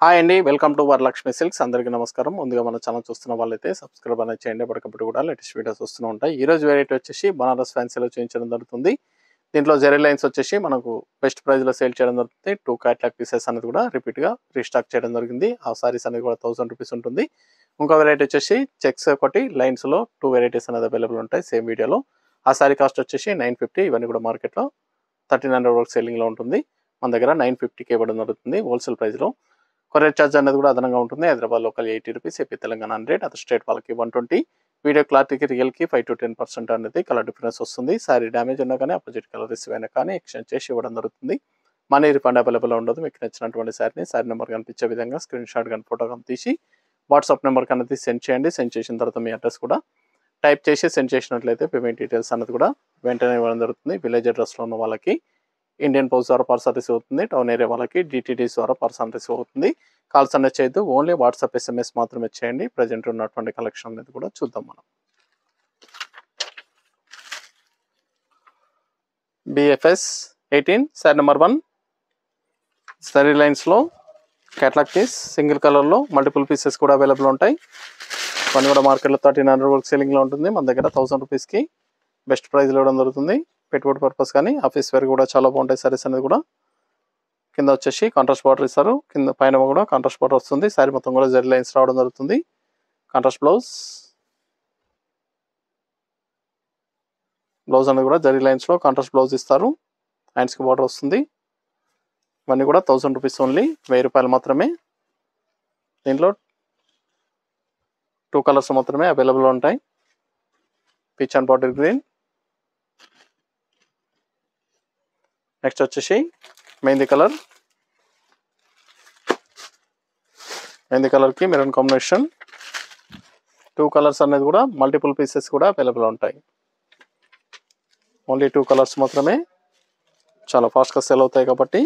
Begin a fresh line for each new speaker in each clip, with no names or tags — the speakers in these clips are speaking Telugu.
హాయ్ అండి, వెల్కమ్ టు వరలక్ష్మి సిల్క్స్. అందరికీ నమస్కారం. ముందుగా మన ఛానల్ చూస్తున్న వాళ్ళైతే సబ్స్క్రైబ్ అనేది చేయండి. ఎప్పటికప్పుడు కూడా లేటెస్ట్ వీడియోస్ వస్తూ ఉంటాయి. ఈ రోజు వెరైటీ వచ్చేసి బనారస్ ఫ్యాన్సీలో చూపించడం జరుగుతుంది. దీంట్లో జెరీ లైన్స్ వచ్చేసి మనకు బెస్ట్ ప్రైస్లో సేల్ చేయడం జరుగుతుంది. 2 క్యాట్లాగ్ పీసెస్ అనేది కూడా రిపీట్గా రీస్టాక్ చేయడం జరిగింది. ఆ సారీస్ అనేది కూడా 1000 రూపీస్ ఉంటుంది. ఇంకో వెరైటీ వచ్చేసి చెక్స్ ఒకటి, లైన్స్లో 2 వెరైటీస్ అనేది అవైలబుల్ ఉంటాయి సేమ్ వీడియోలో. ఆ సారీ కాస్ట్ వచ్చేసి 950. ఇవన్నీ కూడా మార్కెట్లో 1300 వరకు సెల్లింగ్లో ఉంటుంది. మన దగ్గర 950కి ఇవ్వడం జరుగుతుంది హోల్సేల్ ప్రైస్లో. కొరియర్ ఛార్జ్ అనేది కూడా అదనంగా ఉంటుంది. Hyderabad local 80 rupees, AP Telangana 100, other state వాళ్ళకి 120. వీడియో క్లారిటీకి రియల్కి 5 to 10% అనేది కలర్ డిఫరెన్స్ వస్తుంది. సారీ డ్యామేజ్ ఉన్నా కానీ అపోజిట్ కలర్ రిసీవ్ అయినా కానీ ఎక్స్చేంజ్ చేసి ఇవ్వడం జరుగుతుంది. మనీ రిఫండ్ అవైలబుల్ ఉండదు. మీకు నచ్చినటువంటి సారీ నెంబర్ కనిపించే విధంగా స్క్రీన్ షాట్ కానీ ఫోటో కానీ తీసి వాట్సాప్ నెంబర్కి అనేది సెండ్ చేయండి. సెండ్ చేసిన తర్వాత మీ అడ్రస్ కూడా టైప్ చేసి సెండ్ చేసినట్లయితే పేమెంట్ డీటెయిల్స్ అనేది కూడా వెంటనే ఇవ్వడం జరుగుతుంది. విలేజ్ అడ్రస్లో ఉన్న వాళ్ళకి ఇండియన్ పోస్ట్ ద్వారా పార్సల్ రిసీవ్ అవుతుంది. టౌన్ ఏరియా వాళ్ళకి డిటిడిస్ ద్వారా పార్సల్ రిసీవ్ అవుతుంది. కాల్స్ అనేది చేయొద్దు, ఓన్లీ వాట్సాప్ SMS మాత్రమే చేయండి. ప్రజెంట్ ఉన్నటువంటి కలెక్షన్ అనేది కూడా చూద్దాం మనం. BFS 18 సారీ నెంబర్ 1 సారీ లైన్స్లో క్యాట్లాగ్ పీస్ సింగిల్ కలర్లో మల్టిపుల్ పీసెస్ కూడా అవైలబుల్ ఉంటాయి. కొన్ని కూడా మార్కెట్లో 1300 వరకు సెల్లింగ్లో ఉంటుంది. మన దగ్గర 1000 రూపీస్కి బెస్ట్ ప్రైస్లో ఇవ్వడం జరుగుతుంది. పెట్టుబడి పర్పస్ కానీ ఆఫీస్ వేర్ కూడా చాలా బాగుంటాయి సారీస్ అనేది కూడా. కింద వచ్చేసి కాంట్రాస్ట్ బార్డర్ ఇస్తారు, కింద పైన కూడా కాంట్రాస్ట్ బార్డర్ వస్తుంది. సారీ మొత్తం కూడా జెరీ లైన్స్ రావడం జరుగుతుంది. కాంట్రాస్ట్ బ్లౌజ్ అనేది కూడా జెరీ లైన్స్లో కాంట్రాస్ట్ బ్లౌజ్ ఇస్తారు. హ్యాండ్స్కి బార్డర్ వస్తుంది. ఇవన్నీ కూడా 1000 రూపీస్ ఓన్లీ, 1000 రూపాయలు మాత్రమే. దీంట్లో 2 కలర్స్ మాత్రమే అవైలబుల్ ఉంటాయి. Peach and bottle green, next వచ్చేసి మెహందీ కలర్కి మెరూన్ కాంబినేషన్. 2 కలర్స్ అనేది కూడా మల్టిపుల్ పీసెస్ కూడా అవైలబుల్ ఉంటాయి. ఓన్లీ 2 కలర్స్ మాత్రమే. చాలా ఫాస్ట్గా సెల్ అవుతాయి కాబట్టి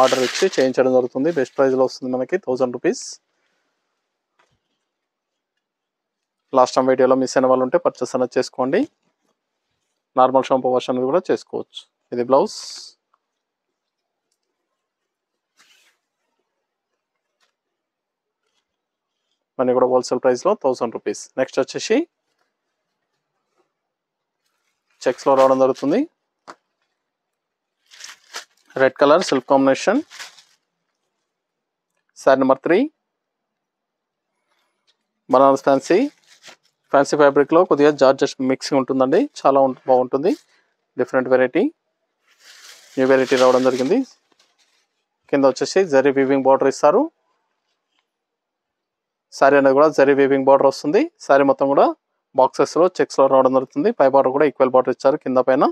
ఆర్డర్ ఇచ్చి చేయించడం జరుగుతుంది. బెస్ట్ ప్రైస్లో వస్తుంది మనకి 1000 రూపీస్. లాస్ట్ టైం వీడియోలో మిస్ అయిన వాళ్ళు ఉంటే పర్చేస్ అనేది చేసుకోండి. నార్మల్ షాంపూ వాష్ అనేది కూడా చేసుకోవచ్చు. ఇది బ్లౌజ్, మనీ కూడా హోల్సేల్ ప్రైస్లో 1000 రూపీస్. నెక్స్ట్ వచ్చేసి చెక్స్లో రావడం జరుగుతుంది. Red colour silk combination, sorry number 3 Banaras fancy ఫ్యాబ్రిక్లో కొద్దిగా జార్జెట్ మిక్సింగ్ ఉంటుందండి. చాలా బాగుంటుంది. డిఫరెంట్ వెరైటీ, న్యూ వెరైటీ రావడం జరిగింది. కింద వచ్చేసి జరీ వీవింగ్ బార్డర్ ఇస్తారు. సారీ అనేది కూడా జరీ వీవింగ్ బార్డర్ వస్తుంది. సారీ మొత్తం కూడా బాక్సెస్లో చెక్స్లో రావడం జరుగుతుంది. పై బార్డర్ కూడా ఈక్వల్ బార్డర్ ఇచ్చారు కింద పైన.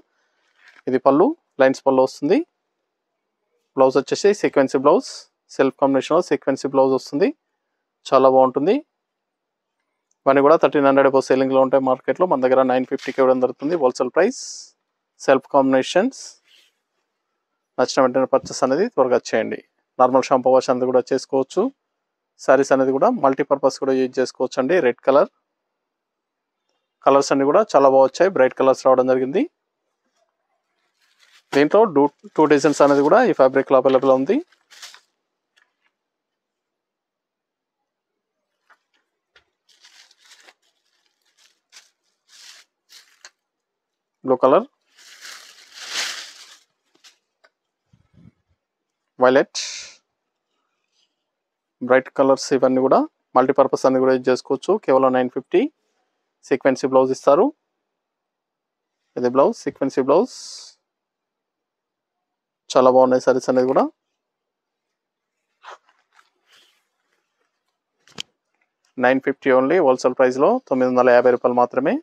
ఇది పళ్ళు, లైన్స్ పళ్ళు వస్తుంది. బ్లౌజ్ వచ్చేసి సీక్వెన్సీ బ్లౌజ్, సెల్ఫ్ కాంబినేషన్లో సీక్వెన్సీ బ్లౌజ్ వస్తుంది. చాలా బాగుంటుంది. ఇవన్నీ కూడా 1300 సెల్లింగ్లో ఉంటాయి మార్కెట్లో. మన దగ్గర 950కి ఇవ్వడం జరుగుతుంది హోల్సేల్ ప్రైస్. సెల్ఫ్ కాంబినేషన్స్ నచ్చిన వెంటనే పర్చేస్ అనేది త్వరగా చేయండి. నార్మల్ షాంపూ వాష్ అనేది కూడా చేసుకోవచ్చు. సారీస్ అనేది కూడా మల్టీపర్పస్ కూడా యూజ్ చేసుకోవచ్చు అండి. రెడ్ కలర్స్ అన్ని కూడా చాలా బాగా వచ్చాయి. బ్రైట్ కలర్స్ రావడం జరిగింది. దీంట్లో 2 డిజైన్స్ అనేది కూడా ఈ ఫ్యాబ్రిక్లో అవైలబుల్ ఉంది. Blue colour, violet, bright colours ఇవన్నీ కూడా మల్టీపర్పస్ అన్ని కూడా యూజ్ చేసుకోవచ్చు. కేవలం 950. సీక్వెన్సీ బ్లౌజ్ ఇస్తారు. ఇది బ్లౌజ్, సీక్వెన్సీ బ్లౌజ్. చాలా బాగున్నాయి సారీస్ అనేది కూడా. $950 ఓన్లీ హోల్సేల్ ప్రైస్లో, 950 రూపాయలు మాత్రమే.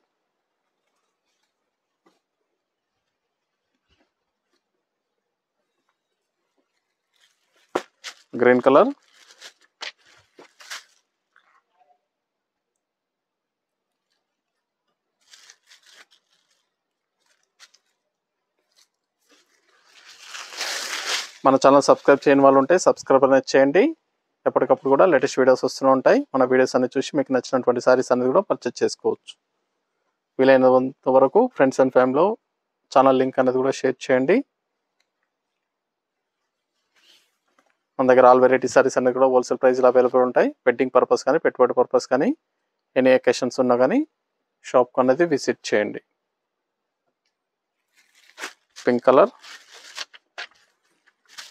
గ్రీన్ కలర్, మన ఛానల్ సబ్స్క్రైబ్ చేయని వాళ్ళు ఉంటే సబ్స్క్రైబ్ అనేది చేయండి. ఎప్పటికప్పుడు కూడా లేటెస్ట్ వీడియోస్ వస్తూనే ఉంటాయి. మన వీడియోస్ అన్ని చూసి మీకు నచ్చినటువంటి సారీస్ అనేది కూడా పర్చేస్ చేసుకోవచ్చు. వీలైనంత వరకు ఫ్రెండ్స్ అండ్ ఫ్యామిలీలో ఛానల్ లింక్ అనేది కూడా షేర్ చేయండి. మన దగ్గర ఆల్ వెరైటీ సారీస్ అన్ని కూడా హోల్సేల్ ప్రైస్లో అవైలబుల్ ఉంటాయి. వెడ్డింగ్ పర్పస్ కానీ పెట్టుబడి పర్పస్ కానీ ఎనీ అకేషన్స్ ఉన్నా కానీ షాప్కి అనేది విజిట్ చేయండి. పింక్ కలర్,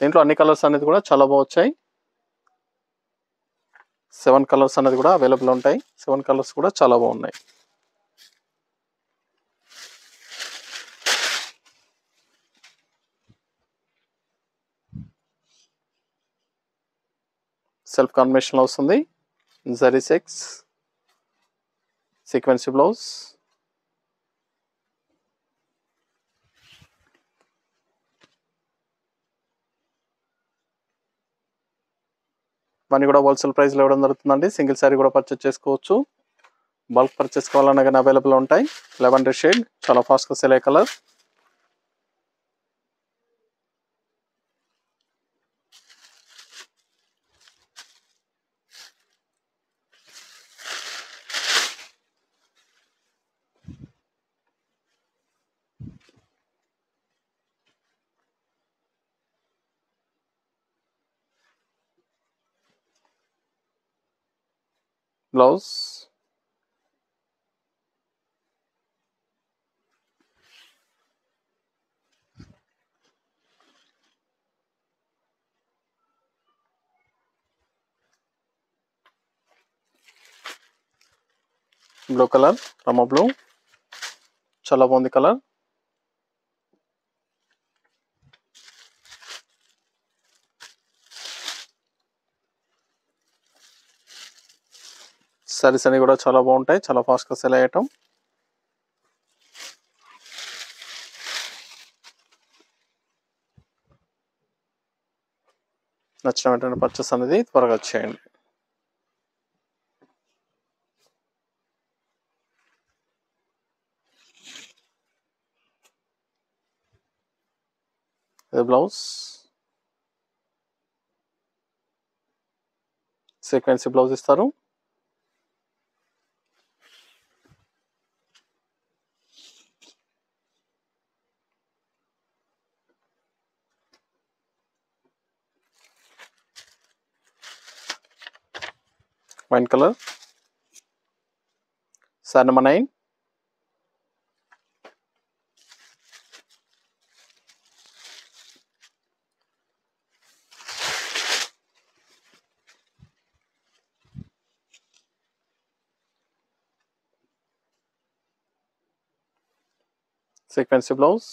దీంట్లో అన్ని కలర్స్ అనేది కూడా చాలా బాగా వచ్చాయి. 7 కలర్స్ అనేది కూడా అవైలబుల్ ఉంటాయి. 7 కలర్స్ కూడా చాలా బాగున్నాయి. సెల్ఫ్ కాంబినేషన్లో వస్తుంది. జరీ సెక్స్ సీక్వెన్సీ బ్లౌజ్, ఇవన్నీ కూడా హోల్సేల్ ప్రైస్లో ఇవ్వడం జరుగుతుందండి. సింగిల్ శారీ కూడా పర్చేస్ చేసుకోవచ్చు. బల్క్ పర్చేస్ కావాలన్నా కానీ అవైలబుల్ ఉంటాయి. లెవెండర్ షేడ్, చాలా ఫాస్ట్గా సెల్ అయ్యే colour. Blouse, blue colour, Rama blue, చాలా బాగుంది కలర్. సారీస్ అన్ని కూడా చాలా బాగుంటాయి, చాలా ఫాస్ట్గా సెల్ అయ్యటం. నచ్చిన వెంటనే పర్చేస్ అనేది త్వరగా చేయండి. ఇది బ్లౌజ్, సీక్వెన్సీ బ్లౌజ్ ఇస్తారు. Wine colour, sari number 9. Sequence blouse,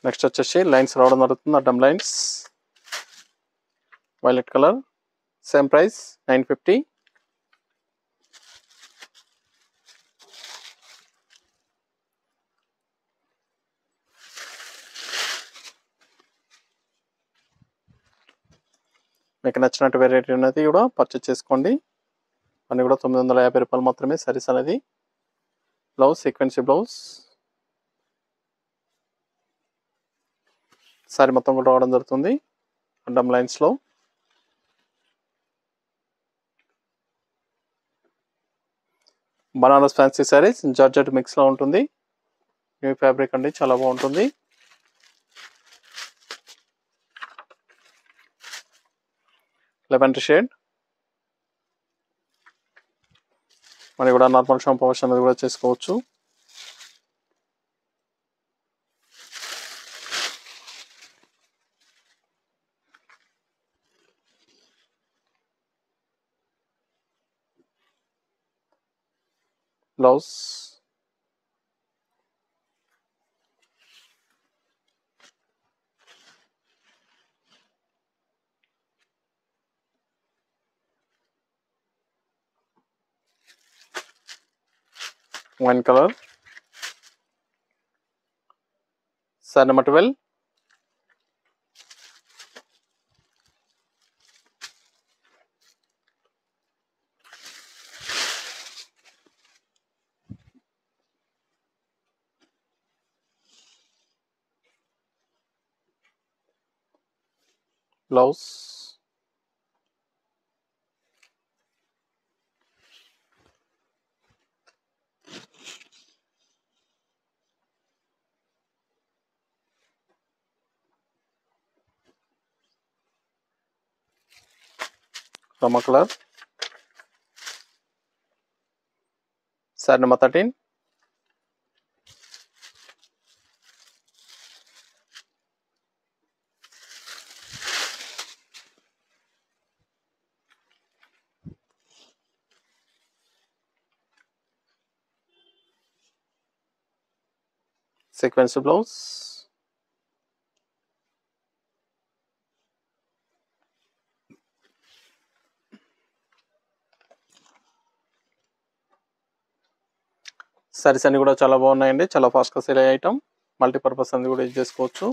next వచ్చేసి లైన్స్ రావడం జరుగుతుంది. అడ్డం lines, violet colour, same price 950. మీకు నచ్చినట్టు వెరైటీ అనేది కూడా పర్చేస్ చేసుకోండి. అన్నీ కూడా 950 రూపాయలు మాత్రమే సారీస్ అనేది. బ్లౌజ్, సీక్వెన్సీ బ్లౌజ్, సారీ మొత్తం కూడా రావడం జరుగుతుంది అడ్డం లైన్స్లో. బనారస్ ఫ్యాన్సీ సారీస్ జార్జెట్ మిక్స్లో ఉంటుంది. న్యూ ఫ్యాబ్రిక్ అండి, చాలా బాగుంటుంది. లెవెండర్ షేడ్, మరి కూడా నార్మల్ షాంపూ వాష్ అనేది కూడా చేసుకోవచ్చు. Blouse, wine colour, sari number 12. Blouse, Croma colour. Sari number 13. Sequence blouse. Saris అన్ని కూడా చాలా బాగున్నాయండి. చాలా ఫాస్ట్గా సేల్ అయ్యే ఐటమ్. మల్టీపర్పస్ అనేది కూడా యూజ్ చేసుకోవచ్చు.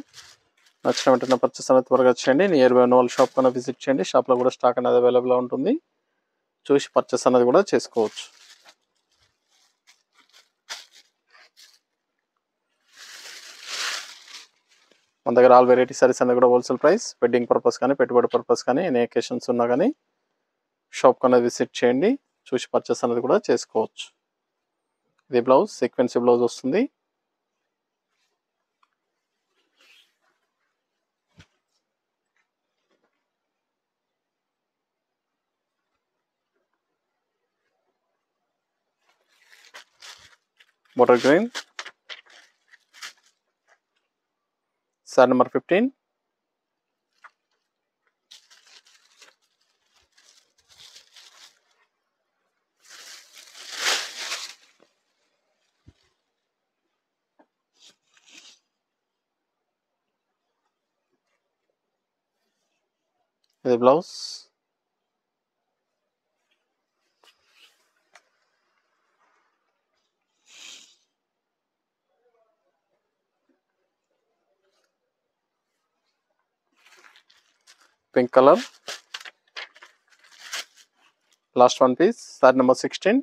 నచ్చిన వెంటనే పర్చేస్ అనేది త్వరగా చేయండి. నియర్ బై ఉన్న వాళ్ళ షాప్ కన్నా విజిట్ చేయండి. షాప్లో కూడా స్టాక్ అనేది అవైలబుల్గా ఉంటుంది. చూసి పర్చేస్ అనేది కూడా చేసుకోవచ్చు. మన దగ్గర ఆల్ వెరైటీ సారీస్ అనేది కూడా హోల్సేల్ ప్రైస్. వెడ్డింగ్ పర్పస్ కానీ పెట్టుబడి పర్పస్ కానీ ఎనీ అకేషన్స్ ఉన్నా కానీ షాప్ కన్నా విజిట్ చేయండి. చూసి పర్చేస్ అనేది కూడా చేసుకోవచ్చు. ఇది బ్లౌజ్ సీక్వెన్సీ బ్లౌజ్ వస్తుంది. Butter green. శారీ నెంబర్ 15. ఇది blouse. Pink colour. Last one piece. Sari number 16.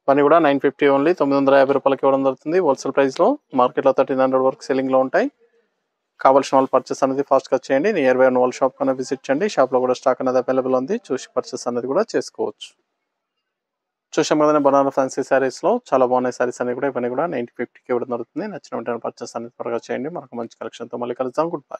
పని కూడా 950 ఓన్లీ, 950 రూపాయలకి ఇవ్వడం జరుగుతుంది. హోల్సేల్ ప్రైస్లో. మార్కెట్లో 1300 వరకు సెల్లింగ్లో ఉంటాయి. కావాల్సిన వాళ్ళు పర్చేస్ అనేది ఫాస్ట్గా చేయండి. నియర్ బై ఉన్న వాళ్ళ షాప్ కన్నా విజిట్ చేయండి. షాప్లో కూడా స్టాక్ అనేది అవైలబుల్ ఉంది. చూసి పర్చేస్ అనేది కూడా చేసుకోవచ్చు. చూసాం కదండి బనారస్ ఫ్యాన్సీ శారీస్లో చాలా బాగున్నాయి శారీస్ అనేవి కూడా. ఇవన్నీ కూడా 950కి ఇవ్వడం జరుగుతుంది. నచ్చిన వెంటనే పర్చేస్ అనేది త్వరగా చేయండి. మనకు మంచి కలెక్షన్తో మళ్ళీ కలుద్దాం. Good bye.